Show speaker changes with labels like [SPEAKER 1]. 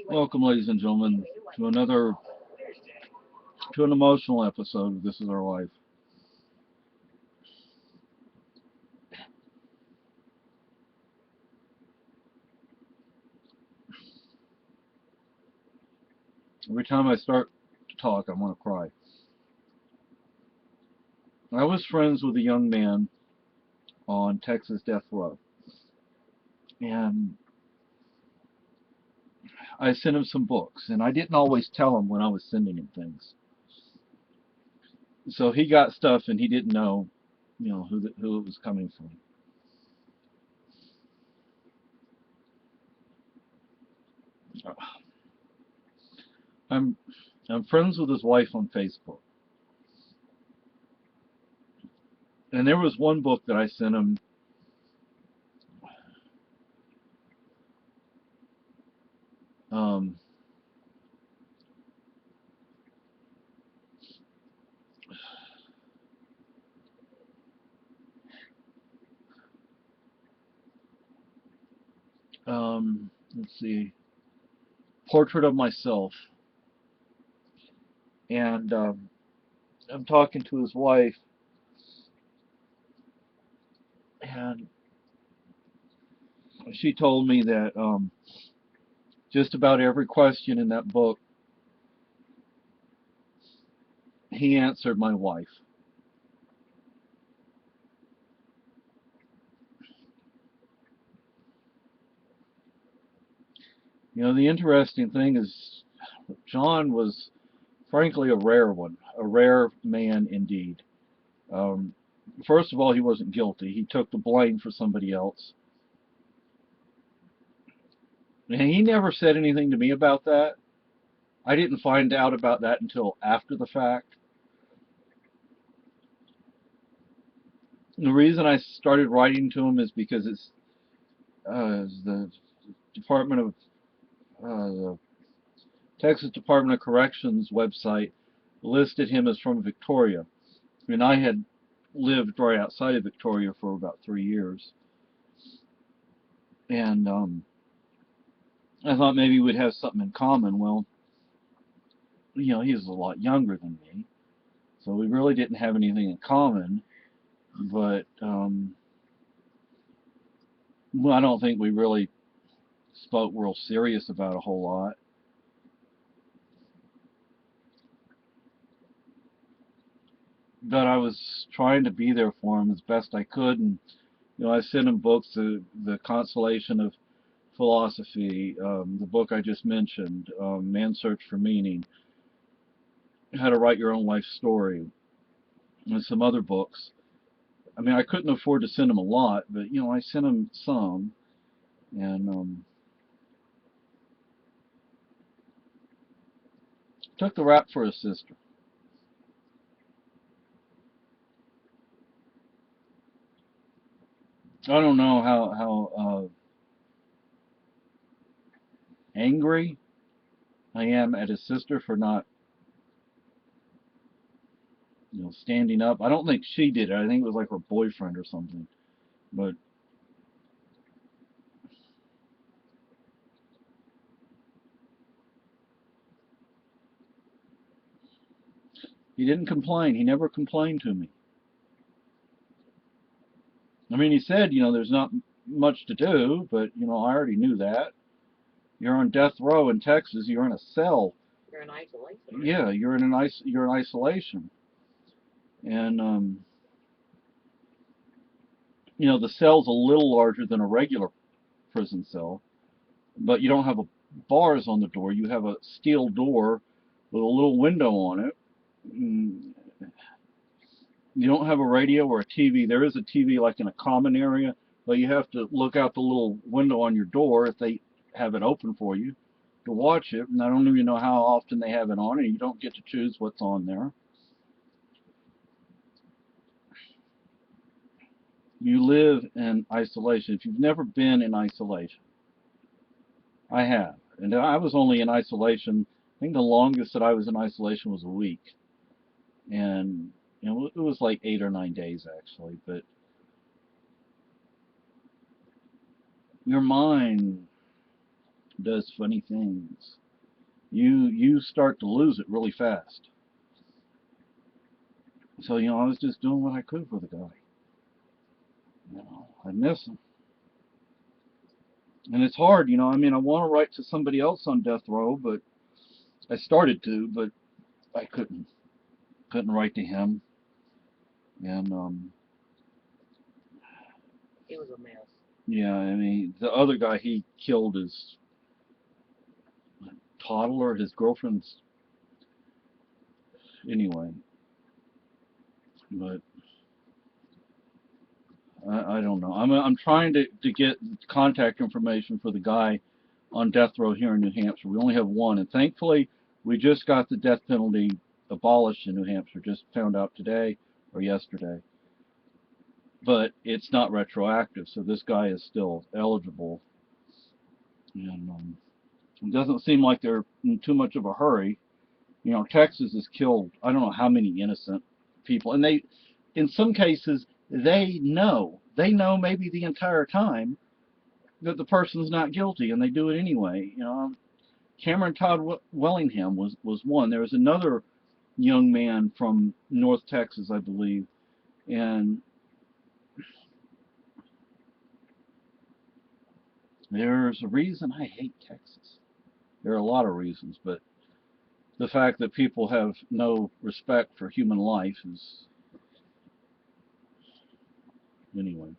[SPEAKER 1] Welcome, ladies and gentlemen, to an emotional episode of This Is Our Life. Every time I start to talk, I want to cry. I was friends with a young man on Texas death row, and I sent him some books, and I didn't always tell him when I was sending him things. So he got stuff, and he didn't know, who it was coming from. I'm I'm friends with his wife on Facebook, and there was one book that I sent him. Um, let's see, Portrait of Myself, and I'm talking to his wife, and she told me that just about every question in that book, he answered my wife. The interesting thing is, John was frankly a rare one, a rare man indeed. Um, First of all, he wasn't guilty. He took the blame for somebody else. And he never said anything to me about that. I didn't find out about that until after the fact. And the reason I started writing to him is because it's the Department of the Texas Department of Corrections website listed him as from Victoria. And I had lived right outside of Victoria for about 3 years. And I thought maybe we'd have something in common. Well, he's a lot younger than me. So we really didn't have anything in common. But well, I don't think we really spoke real serious about a whole lot. But I was trying to be there for him as best I could. And, I sent him books, the Consolation of Philosophy, the book I just mentioned, Man's Search for Meaning, How to Write Your Own Life Story, and some other books. I mean, I couldn't afford to send him a lot, but I sent him some, and took the rap for his sister. I don't know how angry I am at his sister for not standing up. I don't think she did it. I think it was like her boyfriend or something. But he didn't complain. He never complained to me. I mean, he said, there's not much to do, but I already knew that. You're on death row in Texas. You're in a cell.
[SPEAKER 2] You're in isolation.
[SPEAKER 1] Yeah, you're in isolation, and the cell's a little larger than a regular prison cell, but you don't have bars on the door. You have a steel door with a little window on it. Mm, You don't have a radio or a TV. There is a TV like in a common area, but you have to look out the little window on your door if they have it open for you to watch it. And I don't even know how often they have it on, and you don't get to choose what's on there. You live in isolation. If you've never been in isolation, I have. And I was only in isolation, I think the longest that I was in isolation was a week. And it was like 8 or 9 days actually. But your mind does funny things. You start to lose it really fast. So, I was just doing what I could for the guy. I miss him. And it's hard, I mean, I want to write to somebody else on death row, but I started to, but I couldn't write to him. And
[SPEAKER 2] It was a mess.
[SPEAKER 1] yeah, I mean, the other guy he killed his toddler, his girlfriend's, anyway. But I don't know. I'm trying to get contact information for the guy on death row here in New Hampshire. We only have one, and thankfully we just got the death penalty abolished in New Hampshire. Just found out today or yesterday. But it's not retroactive, so this guy is still eligible. And it doesn't seem like they're in too much of a hurry. Texas has killed I don't know how many innocent people, and in some cases, they know maybe the entire time that the person's not guilty, and they do it anyway. Cameron Todd Wellingham was one. There was another young man from North Texas, I believe, and there's a reason I hate Texas. There are a lot of reasons, but the fact that people have no respect for human life is, anyway.